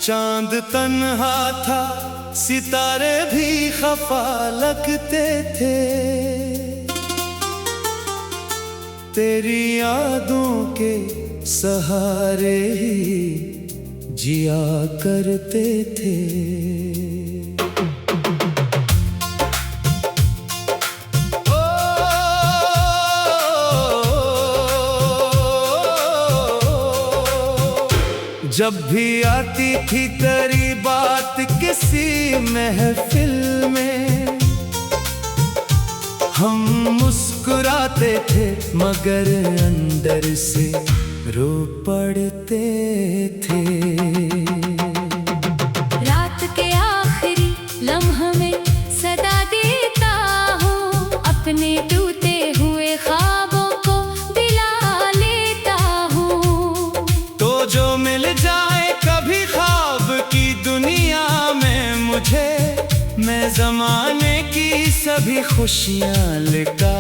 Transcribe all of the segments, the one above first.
चांद तन्हा था, सितारे भी खफा लगते थे। तेरी यादों के सहारे ही जिया करते थे। जब भी आती थी तेरी बात किसी महफिल में, हम मुस्कुराते थे मगर अंदर से रो पड़ते थे। रात के आखिरी लम्हे में सदा देता हूँ, अपने टूटे हुए ख्वाबों को दिला लेता हूँ। तो जो मिल जाए कभी ख्वाब की दुनिया में मुझे, मैं ज़माने की सभी खुशियाँ लुटा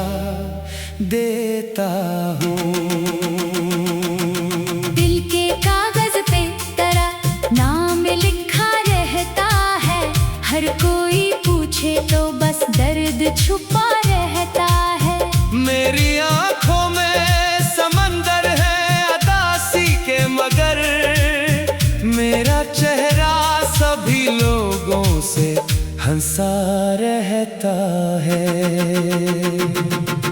देता हूँ। दिल के कागज पे तेरा नाम लिखा रहता है, हर कोई पूछे तो बस दर्द छुपा रहता है। मेरी आँखों में समंदर है अदासी के, मगर मेरा चेहरा सभी लोगों से हंसा रहता है।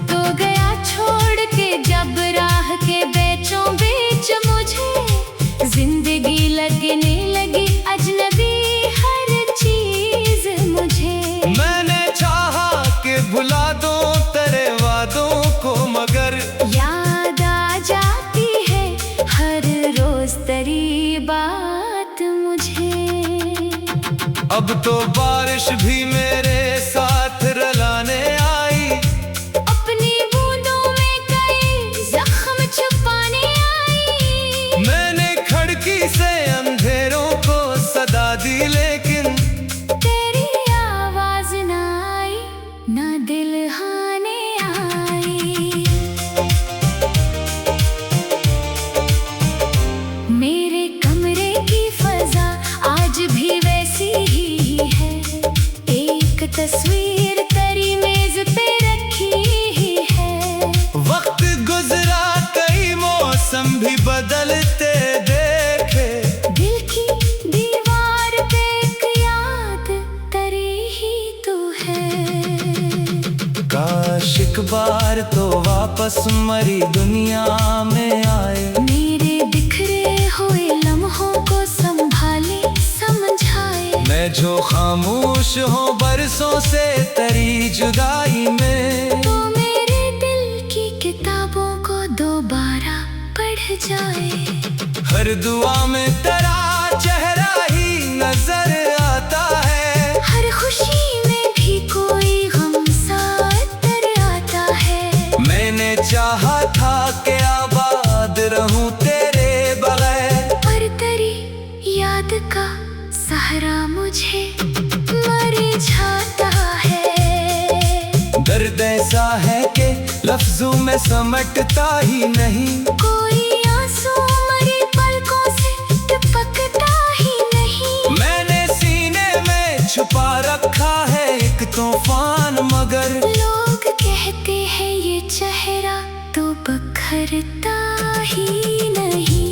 तो गया छोड़ के जब राह के बीचों बीच मुझे, जिंदगी लगने लगी अजनबी हर चीज मुझे। मैंने चाहा कि भुला दूं तेरे वादों को, मगर याद आ जाती है हर रोज तेरी बात मुझे। अब तो बारिश भी मेरे साथ रलाने आई, अपनी बूंदों में कई जख्म छुपाने आई। मैंने खिड़की से अंधेरों को सदा दी, लेकिन तेरी आवाज ना आई, ना दिल हाने आई। मेरे कमरे की फजा आज भी वैसी ही है, एक तस्वीर तेरी मेज पे रखी ही है। वक्त गुजरा कई मौसम भी बदलते देखे, दिल की दीवार पे एक याद तेरी ही तो है। काश एक बार तो वापस मरी दुनिया में आए, मेरे बिखरे हुए लम्हों को संभाले समझाए। मैं जो खामोश हूँ बरसों से तेरी जुदाई में, तो मेरे दिल की किताबों को दोबारा पढ़ जाए। हर दुआ में तेरा चेहरा ही नजर आता है, हर खुशी में भी कोई गम साथ तर आता है। मैंने चाहा था कि आबाद रहूं तेरे बगैर, पर तेरी याद का सहारा मुझे मर जाता है। दर्द ऐसा है कि लफ्जों में समटता ही नहीं, कोई आंसू मरी पलकों से टपकता ही नहीं। मैंने सीने में छुपा रखा है एक तूफान, मगर लोग कहते हैं ये चेहरा तो बखरता ही नहीं।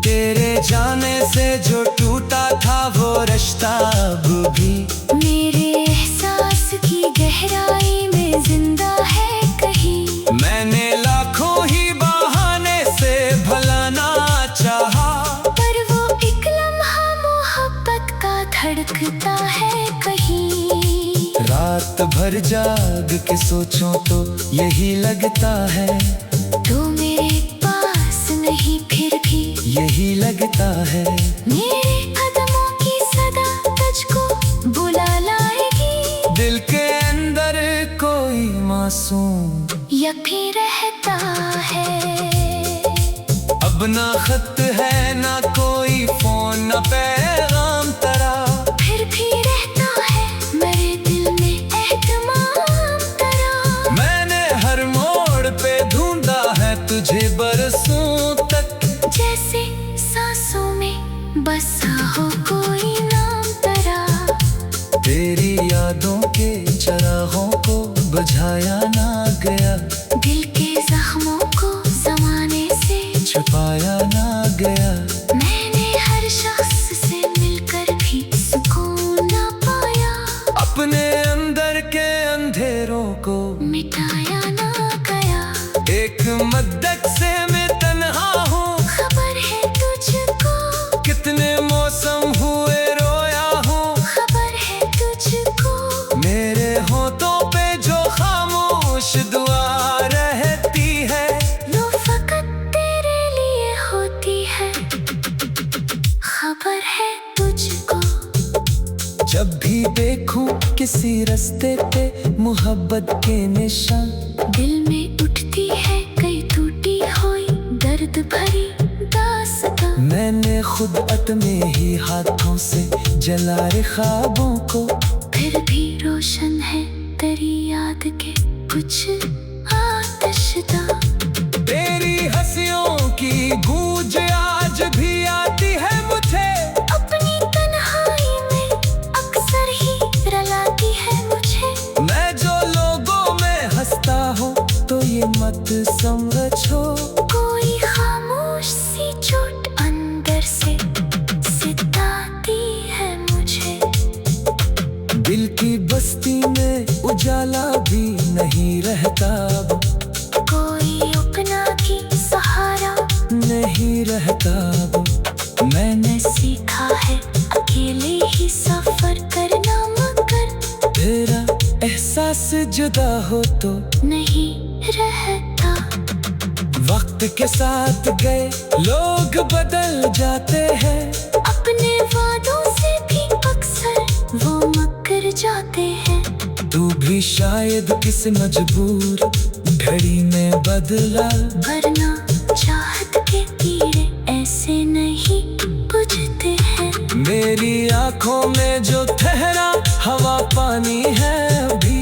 तेरे जाने से जो टूटा था वो रिश्ता अब भी मेरे एहसास की गहराई में जिंदा है कहीं। मैंने लाखों ही बहाने से भलाना चाहा, पर वो एक लम्हा मोहब्बत का धड़कता है कहीं। रात भर जाग के सोचूं तो यही लगता है, तो मेरे पास नहीं फिर भी यही लगता है। मेरे कदमों की सदा तुझको बुला लाएगी। दिल के अंदर कोई मासूम यकी रहता है। अब ना खत है ना कोई फोन ना पैगाम तेरा, फिर भी रहता है मेरे दिल में एहतमाम तेरा। मैंने हर मोड़ पे ढूंढा है तुझे बरसों तक, जैसे सांसों में भी यादों के चरागों को बुझाया ना गया, दिल के जख्मों को जमाने से छुपाया ना गया। मैंने हर शख्स से मिलकर भी सुकून ना पाया, अपने अंदर के अंधेरों को मिटाया ना गया। एक मद्दत से मैं तन्हा हूँ, खबर है तुझको, कितने मौसम हुए रोया हूँ। खबर है तुझको, मेरे होठों पे जो खामोश दुआ रहती है, वो फकत तेरे लिए होती है। खबर है तुझको, जब भी देखूं किसी रास्ते पे मोहब्बत के निशान, दिल में उठती है कई टूटी हुई दर्द भरी दास्तां। मैंने खुद अपने ही हाथों से जलाए ख्वाबों को, फिर भी रोशन है तेरी याद के कुछ आतिशदां। तेरी हंसियों की गूंज आज भी आती है मुझे, अपनी तन्हाई में अक्सर ही रुलाती है मुझे। मैं जो लोगों में हंसता हूँ तो ये मत समझो, कोई खामोश सी चोट अंदर से सताती है मुझे। दिल की बस्ती में उजाला भी नहीं रहता, अब कोई अपना की सहारा नहीं रहता। अब मैंने सीखा है अकेले ही सफर करना, मगर तेरा एहसास जुदा हो तो नहीं रहता। वक्त के साथ गए लोग बदल जाते हैं, अपने वादों से भी अक्सर वो मकर जाते हैं। तू भी शायद किस मजबूर घड़ी में बदला, वरना चाहत के कीड़े ऐसे नहीं बुझते हैं। मेरी आंखों में जो ठहरा हवा पानी है अभी,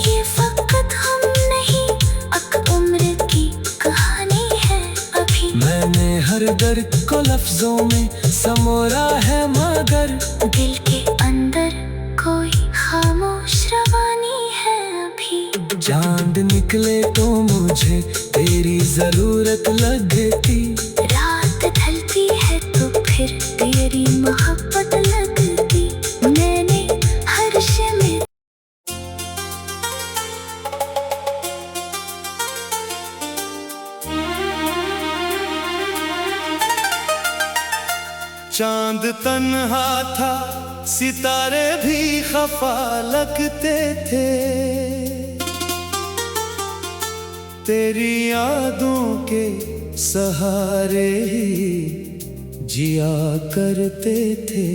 ये फकत हम नहीं अक उम्र की कहानी है अभी। मैंने हर दर्द को लफ्जों में समोरा है, मगर दिल के अंदर कोई खामोश रवानी है अभी। चांद निकले तो मुझे तेरी जरूरत लगती, रात ढलती है तो फिर तेरी मोहब्बत लगती। मैंने हर शम्मे चांद तन्हा था, सितारे भी खफा लगते थे, तेरी यादों के सहारे ही जिया करते थे।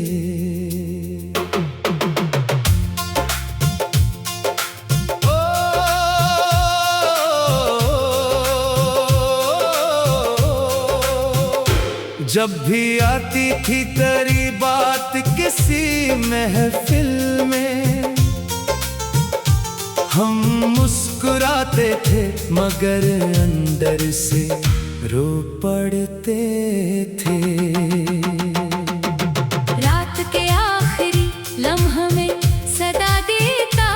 जब भी आती थी तेरी बात किसी महफिल में, हम मुस्कुराते थे मगर अंदर से रो पड़ते थे। रात के आखिरी लम्हे में सदा देता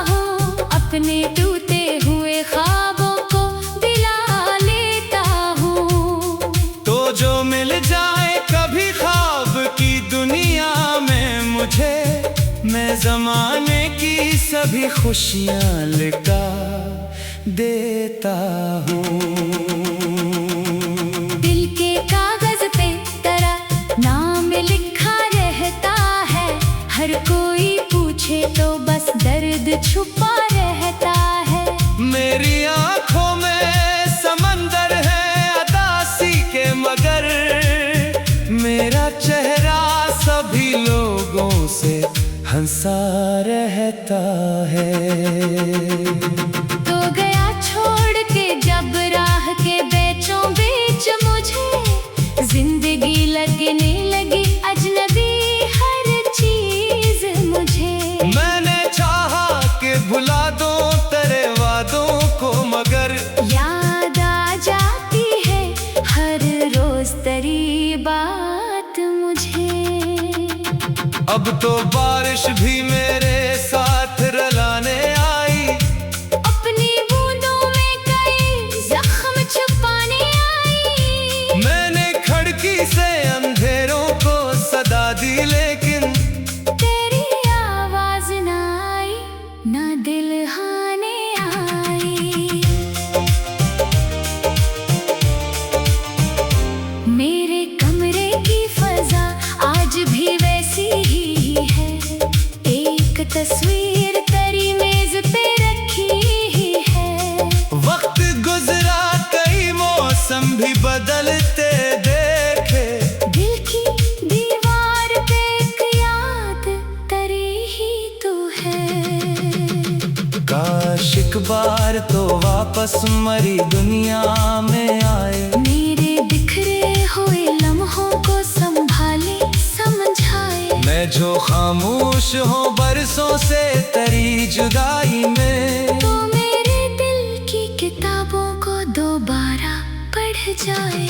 हूँ, अपने टूटे हुए ख्वाबों को दिला लेता हूँ। तो जो मिल जाए कभी ख्वाब की दुनिया में मुझे, मैं जमाने की सभी खुशियाँ लुटा देता हूँ। दिल के कागज पे तेरा नाम लिखा रहता है, हर कोई पूछे तो बस दर्द छुपा रहता है। मेरी आंखों में समंदर है अदासी के, मगर मेरा चेहरा सभी लोगों से हंसा रहता है। तो गया छोड़ के जब राह के बीचों बीच मुझे, जिंदगी लगने लगी अजनबी हर चीज मुझे। मैंने चाहा कि भुला दूं तेरे वादों को, मगर याद आ जाती है हर रोज तेरी बात मुझे। अब तो बारिश भी मेरे साथ काश एक बार तो वापस मरी दुनिया में आए, मेरे बिखरे हुए लम्हों को संभाले समझाए। मैं जो खामोश हूँ बरसों से तेरी जुदाई में, तो मेरे दिल की किताबों को दोबारा पढ़ जाए।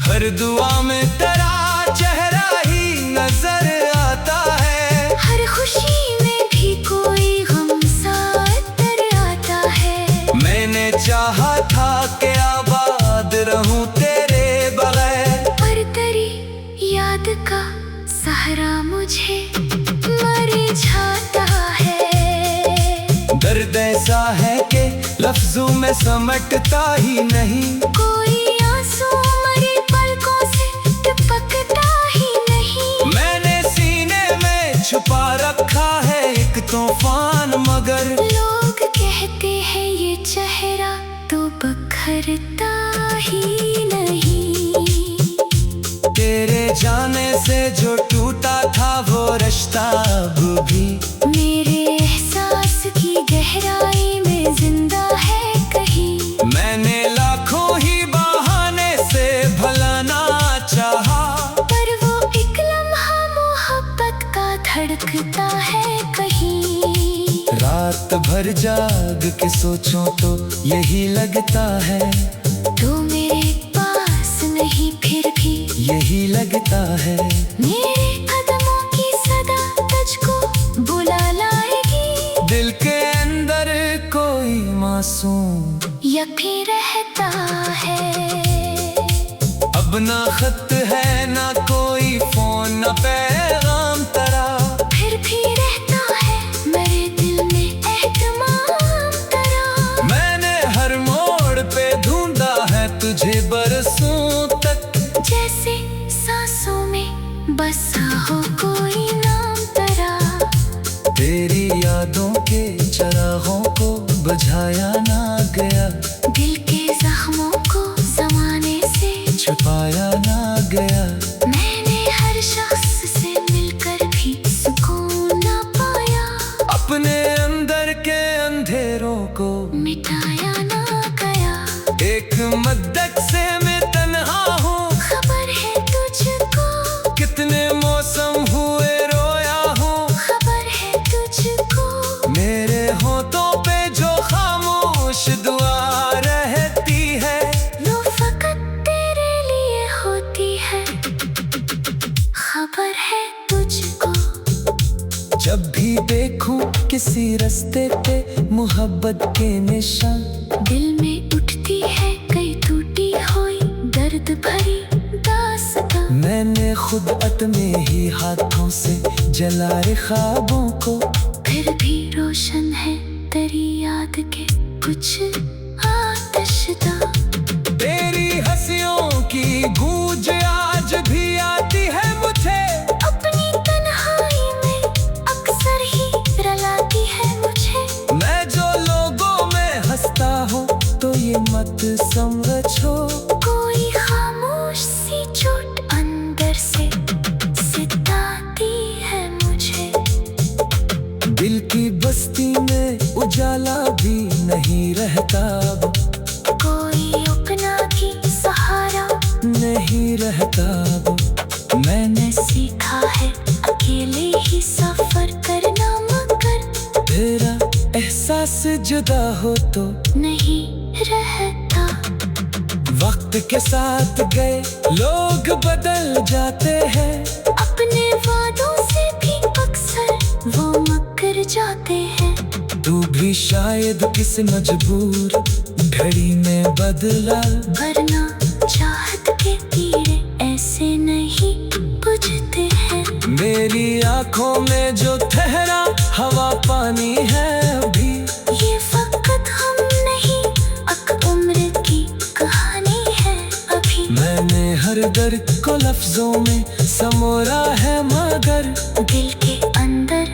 हर दुआ में तेरा चेहरा ही नजर आता है, हर खुशी में भी कोई गम साथ तर आता है। मैंने चाहा था कि आबाद रहूं तेरे बगैर, पर तेरी याद का सहारा मुझे मर जाता है। दर्द ऐसा है कि लफ्जों में समटता ही नहीं, कोई आंसू मरी पलकों से टपकता ही नहीं। मैंने सीने में छुपा रखा है एक तूफान, मगर लोग कहते हैं ये चेहरा तो बखरता ही नहीं। तेरे जाने से जो टूटा था वो रिश्ता अब भी मेरे एहसास की गहराई में जिंदा है कहीं। मैंने लाखों ही बहाने से भलाना चाहा, पर वो एक लम्हा मोहब्बत का धड़कता है कहीं। रात भर जाग के सोचूं तो यही लगता है, तू मेरे पास नहीं फिर भी यही लगता है। मेरे कदमों की सदा तुझको बुला लाएगी। दिल के अंदर कोई मासूम यकी रहता है। अब ना खत है ना कोई फोन ना पैगाम तेरा, फिर भी रहता है मेरे दिल में एहतमाम तेरा। मैंने हर मोड़ पे ढूंढा है तुझे बरसों तक, जैसे सांसों में बसा हो कोई नाम तेरा। तेरी यादों के चरागों को बुझाया ना गया, दिल के जख्मों को जमाने से छुपाया ना गया। मैंने हर शख्स से मिलकर भी सुकून ना पाया, अपने अंदर के अंधेरों को मिटाया ना गया। एक मद्दत से मैं तन्हा हूँ, खबर है तुझको कितने मौसम हुए रोया हूँ। खबर है तुझको मेरे होठों पे जो खामोश दुआ रहती है, वो फकत तेरे लिए होती है। खबर है तुझको जब भी देखूं किसी रास्ते पे मोहब्बत के निशान, दिल में उठती है कई टूटी हुई दर्द भरी दास्तां। मैंने खुद अपने ही हाथों से जलाए ख्वाबों को, फिर भी रोशन है तेरी याद के कुछ आतिशदां। तेरी हंसियों की गूंज आज भी आती है मुझे, अपनी तन्हाई में अक्सर ही रुलाती है मुझे। मैं जो लोगों में हंसता हूँ तो ये मत समझो, कोई खामोश सी चोट अंदर से सताती है मुझे। दिल की बस्ती में उजाला भी नहीं रहता अब, कोई अपना भी सहारा नहीं रहता अब। मैंने सीखा है अकेले ही सफर करना, मगर तेरा एहसास जुदा हो तो नहीं रहता। वक्त के साथ गए लोग बदल जाते हैं, अपने वादों से भी अक्सर वो मुकर जाते हैं। तू भी शायद किसी मजबूर घड़ी में बदला, वरना चाहत के तीरे ऐसे नहीं बुझते हैं। मेरी आंखों में जो ठहरा हवा पानी है अभी, ये फकत हम नहीं अक उम्र की कहानी है अभी। मैंने हर दर्द को लफ्जों में समोरा है, मगर दिल के अंदर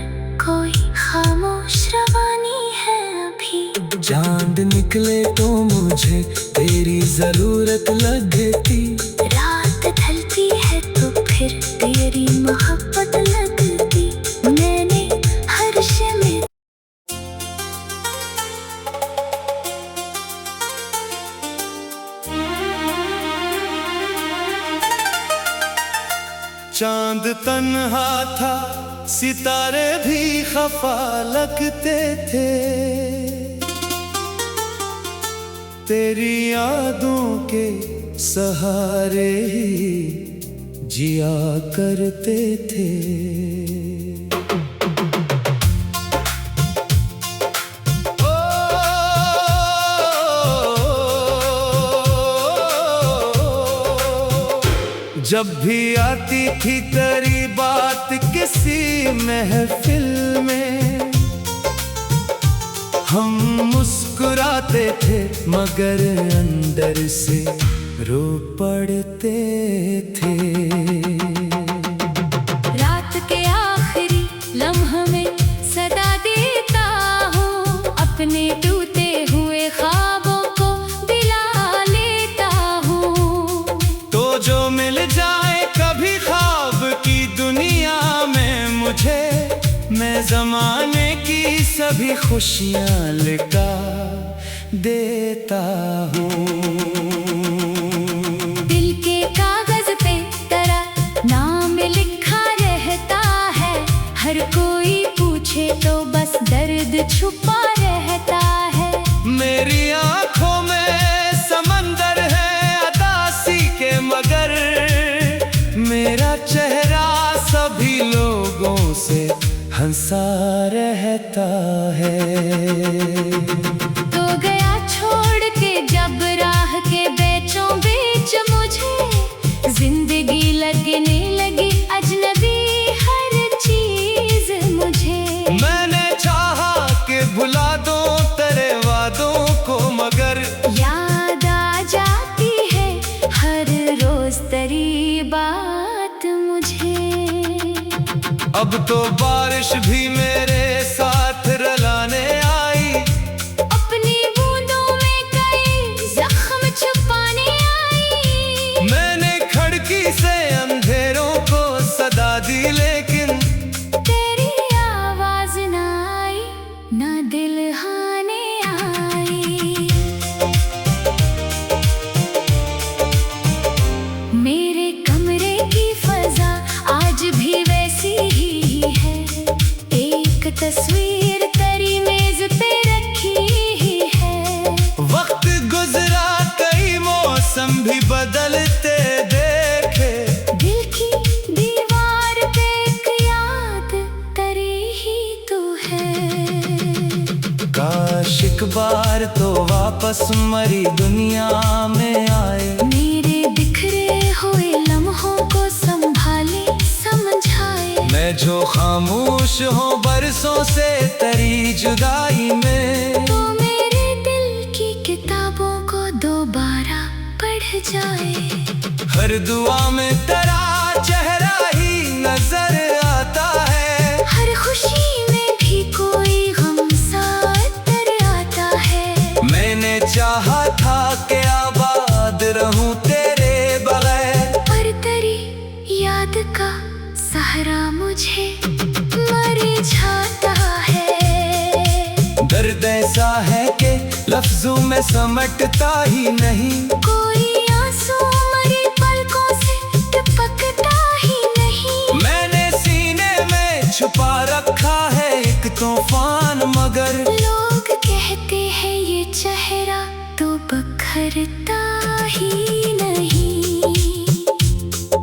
कोई खामोश रवानी है अभी। चांद निकले तो मुझे तेरी जरूरत लगती, रात ढलती है तो फिर तेरी मोहब्बत लगती। मैंने हर शे में चांद तन्हा था, सितारे भी खफा लगते थे। तेरी यादों के सहारे ही जिया करते थे। जब भी आती थी तेरी बात किसी महफिल में, हम मुस्कुराते थे मगर अंदर से रो पड़ते थे। रात के आखिरी लम्हे में सदा देता हूँ, अपने टूटे हुए ख्वाबों को दिला लेता हूँ। तो जो मिल जाए कभी ख्वाब की दुनिया में मुझे, मैं ज़माने की सभी खुशियाँ लुटा देता हूँ। दिल के कागज पे तेरा नाम लिखा रहता है, हर कोई पूछे तो बस दर्द छुपा रहता है। मेरी आँखों में समंदर है अदासी के, मगर मेरा चेहरा सभी लोगों से हंसा रहता है। तो गया छोड़ के जब राह के बीचों बीच मुझे, जिंदगी लगने लगी अजनबी हर चीज मुझे। मैंने चाहा कि भुला दूं तेरे वादों को, मगर याद आ जाती है हर रोज तेरी बात मुझे। अब तो बारिश भी मेरे साथ रलाने आई, अपनी बूंदों में कई जख्म छुपाने आई। मैंने खिड़की से अंधेरों को सदा दी, लेकिन तेरी आवाज ना आई, ना दिल हाने आई। मेरे कमरे की फजा आज भी वैसी ही है, एक तस्वीर तेरी मेज पे रखी ही है। वक्त गुजरा कई मौसम भी बदलते देखे, दिल की दीवार पे एक याद तेरी ही तो है। काश एक बार तो वापस मरी दुनिया में आए, मेरे बिखरे हुए लम्हों को संभाले समझाए। मैं जो खामोश हूँ बरसों से तेरी जुदाई में, तो मेरे दिल की किताबों को दोबारा पढ़ जाए। हर दुआ में तेरा चेहरा ही नजर आता है, हर खुशी में भी कोई गम साथ आता है। मैंने चाहा था कि आबाद रहूं तेरे बगैर, पर तेरी याद का सहारा मुझे मर जाता है। दर्द ऐसा है कि लफ्जों में समटता ही नहीं, कोई आंसू मरी पलकों से टपकता ही नहीं। मैंने सीने में छुपा रखा है एक तूफान, मगर लोग कहते हैं ये चेहरा तो बखरता ही नहीं।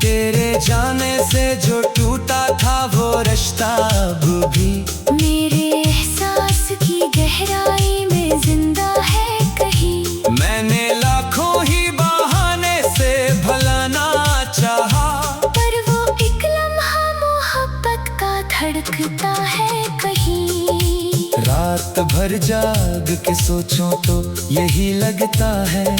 तेरे जाने से जो टूटा था वो रिश्ता अब भी मेरे एहसास की गहराई में जिंदा है कहीं। मैंने लाखों ही बहाने से भलाना चाहा, पर वो एक लम्हा मोहब्बत का धड़कता है कहीं। रात भर जाग के सोचूं तो यही लगता है,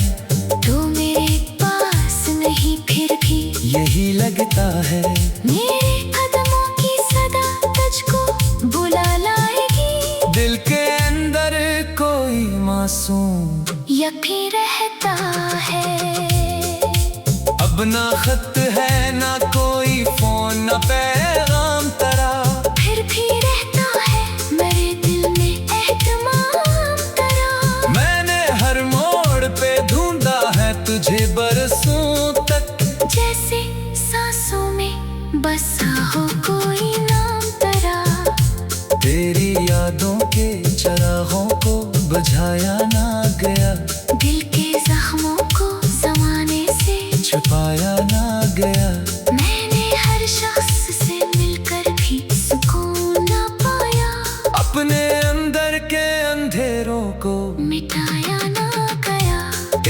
तो मेरे पास नहीं फिर भी यही लगता है। मेरे कदमों की सदा तुझको बुला लाएगी। दिल के अंदर कोई मासूम यकी रहता है। अब ना खत है ना कोई फोन ना पैगाम तेरा, फिर भी रहता है मेरे दिल में एहतमाम तेरा। मैंने हर मोड़ पे ढूंढा है तुझे बरसों तक, जैसे सांसों में बस बढ़ाया ना गया, दिल के जख्मों को जमाने से छुपाया ना गया। मैंने हर शख्स से मिलकर भी सुकून ना पाया, अपने अंदर के अंधेरों को मिटाया ना गया।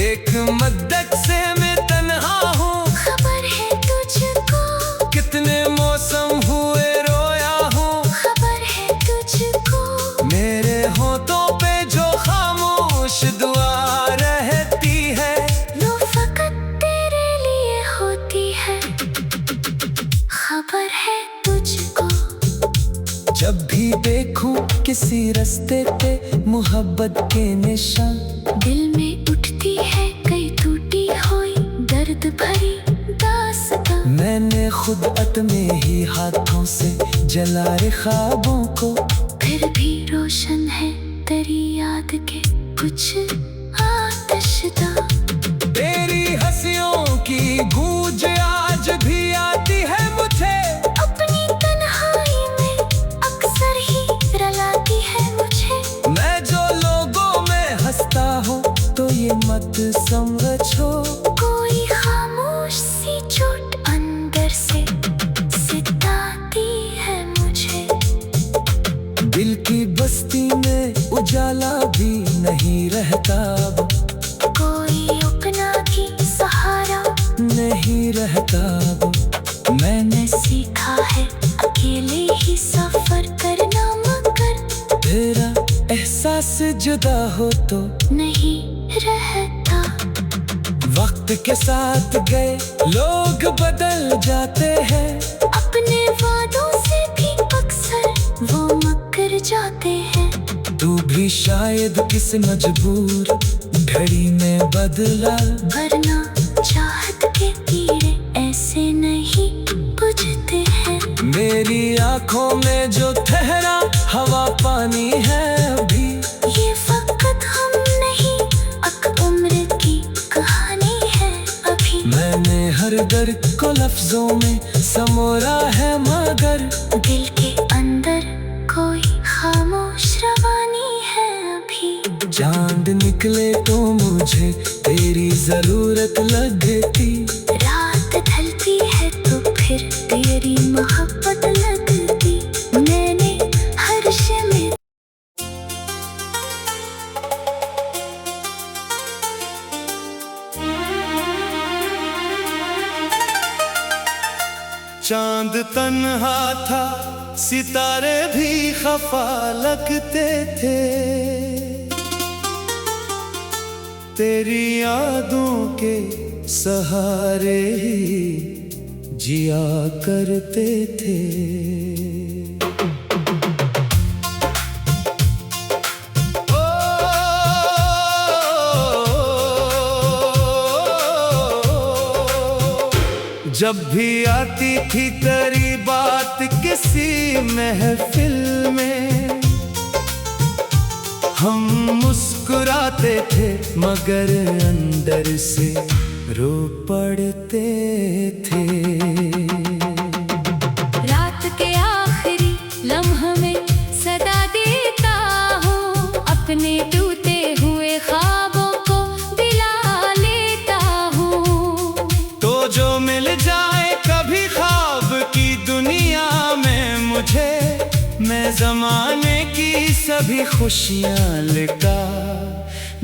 एक मद्दत से मैं तन्हा हूँ, खबर है तुझको, कितने मौसम हुए रोया हूँ। खबर है तुझको, मेरे होठों पे जो खामोश दुआ रहती है, वो फकत तेरे लिए होती है। खबर है तुझको, जब भी देखूं किसी रास्ते पे मोहब्बत के निशान, दिल में उठती है कई टूटी हुई दर्द भरी दास्तां। मैंने खुद अपने ही हाथों से जलाए ख्वाबों को, फिर भी रोशन है तेरी याद के कुछ आतिशदां। तेरी हंसियों की गूंज आज भी आती है मुझे, अपनी तन्हाई में अक्सर ही रुलाती है मुझे। मैं जो लोगों में हंसता हूँ तो ये मत समझो, कोई खामोश सी चोट अंदर से सताती है मुझे। दिल की बस्ती में उजाला भी नहीं रहता अब, कोई अपना की सहारा नहीं रहता अब। मैंने सीखा है अकेले ही सफर करना, मगर तेरा एहसास जुदा हो तो नहीं रहता। वक्त के साथ गए लोग बदल जाते हैं, अपने वादों से भी अक्सर वो मुकर जाते हैं। तू भी शायद किस मजबूर घड़ी में बदला, वरना चाहत के कीड़े ऐसे नहीं बुझते हैं। मेरी आंखों में जो ठहरा हवा पानी है अभी, ये फकत हम नहीं अक उम्र की कहानी है अभी। मैंने हर दर्द को लफ्जों में समोरा है, मगर दिल के अंदर कोई खामोश रवानी है अभी। चांद निकले तो मुझे तेरी जरूरत लगती, रात ढलती है तो फिर तेरी मोहब्बत लगती। मैंने हर शम्मे चांद तन्हा था, सितारे भी खफा लगते थे, तेरी यादों के सहारे ही जिया करते थे। जब भी आती थी तेरी बात किसी महफिल में, हम मुस्कुराते थे मगर अंदर से रो पड़ते थे। रात के आखिरी लम्हे में सदा देता हूँ, अपने टूटे हुए ख्वाबों को दिला लेता हूँ। तो जो मिल जाए कभी ख्वाब की दुनिया में मुझे, मैं जमाने की सभी खुशियाँ लुटा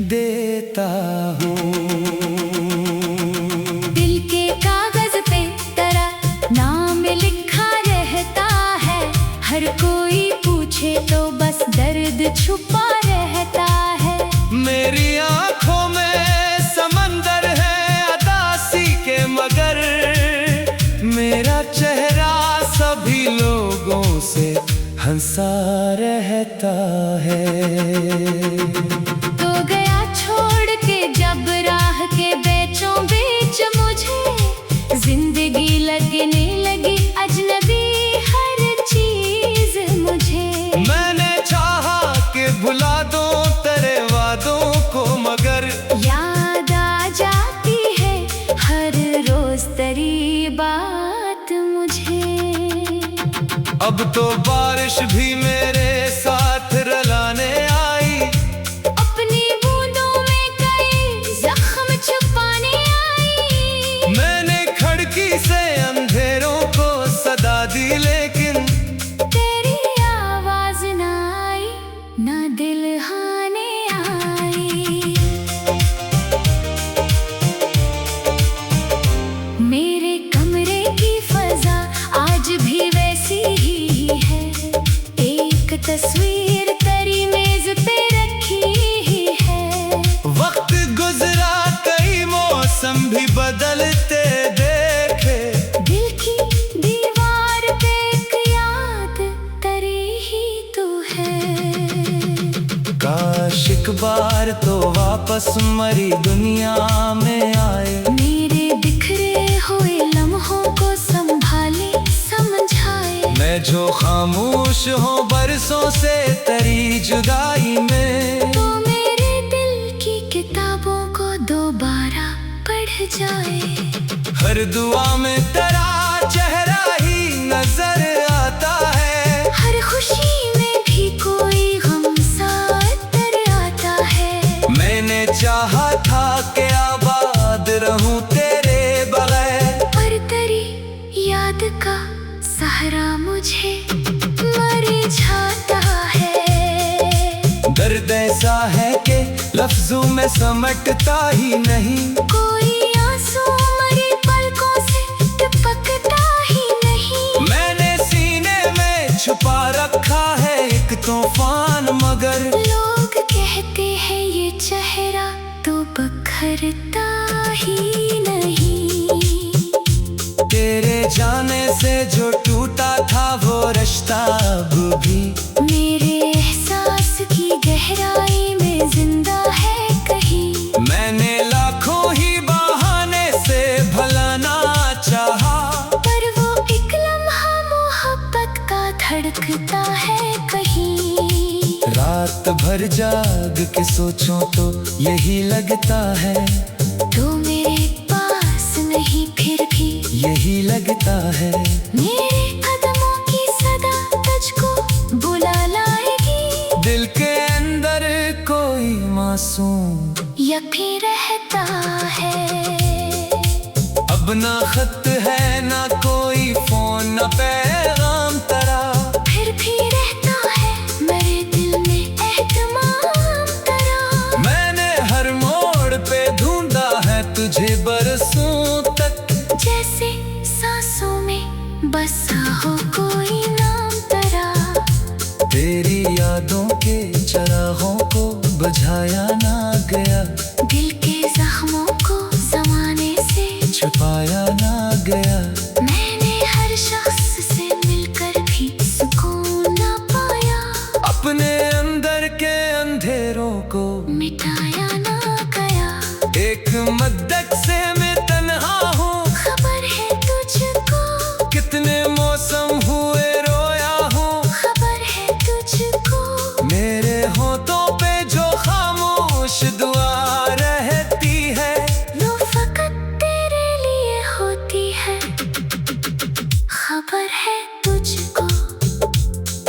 देता हूँ। दिल के कागज पे तेरा नाम लिखा रहता है, हर कोई पूछे तो बस दर्द छुपा रहता है। मेरी आंखों में समंदर है अदासी के, मगर मेरा चेहरा सभी लोगों से हंसा रहता है। तो गया छोड़ के जब राह के बेचों बीच मुझे, जिंदगी लगने लगी अजनबी हर चीज मुझे। मैंने चाहा कि भुला दूं तेरे वादों को, मगर याद आ जाती है हर रोज तेरी बात मुझे। अब तो बारिश भी मेरे साथ रुलाने आई, अपनी सुहाने आई। मेरे कमरे की फजा आज भी वैसी ही है, एक तस्वीर तेरी मेज पे रखी ही है। वक्त गुजरा कई मौसम भी बदलते देखे, दिल की दीवार पे एक याद तेरी ही तू है। काश एक बार तो वापस मरी दुनिया में आए, मेरे बिखरे हुए लम्हों को संभाले समझाए। मैं जो खामोश हूँ बरसों से तेरी जुदाई में, तो मेरे दिल की किताबों को दोबारा पढ़ जाए। हर दुआ में तेरा चेहरा ही नजर आता है, हर खुशी में भी कोई गम साथ आता है। मैंने चाहा था कि आबाद रहूं तेरे बगैर, पर तेरी याद का सहारा मुझे मर जाता है। दर्द ऐसा है कि लफ्जों में समटता ही नहीं, कोई आंसू मरी पलकों से टपकता ही नहीं। मैंने सीने में छुपा रखा है एक तूफान, मगर लोग कहते हैं ये चेहरा तो बखरता ही नहीं। तेरे जाने से जो टूटा था वो रिश्ता अब भी मेरे एहसास की गहराई में जिंदा है कहीं। मैंने लाखों ही बहाने से भलाना चाहा, पर वो एक लम्हा मोहब्बत का धड़कता है कहीं। रात भर जाग के सोचूं तो यही लगता है, तो मेरे पास नहीं फिर भी यही लगता है। मेरे कदमों की सदा तुझको बुला लाएगी। दिल के अंदर कोई मासूम यकी रहता है। अब ना खत है ना कोई फोन ना पैगाम तेरा, फिर भी रहता है मेरे दिल में एहतमाम तेरा। मैंने हर मोड़ पे ढूंढा है तुझे बरसों तक, जैसे सांसों में बसा हो कोई नाम तेरा। तेरी यादों के चरागों को बुझाया ना गया, दिल के जख्मों को जमाने से छुपाया ना गया। मैंने हर शख्स से मिलकर भी सुकून ना पाया, अपने अंदर के अंधेरों को मिटाया ना गया। एक मद्दक से मैं तन्हा हूँ, खबर है तुझको कितने मौसम हुए रोया हूँ। खबर है तुझको मेरे होठों पे जो खामोश दुआ रहती है, वो फकत तेरे लिए होती है। खबर है तुझको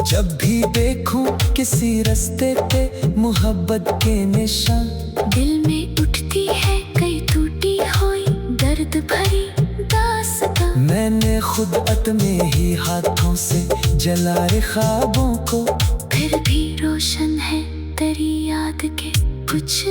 जब भी देखूं किसी रास्ते पे मोहब्बत के निशान, दिल में उठती है कई टूटी हुई दर्द भरी दास्तां। मैंने खुद अपने ही हाथों से जलाए ख्वाबों को, फिर भी रोशन है तेरी याद के कुछ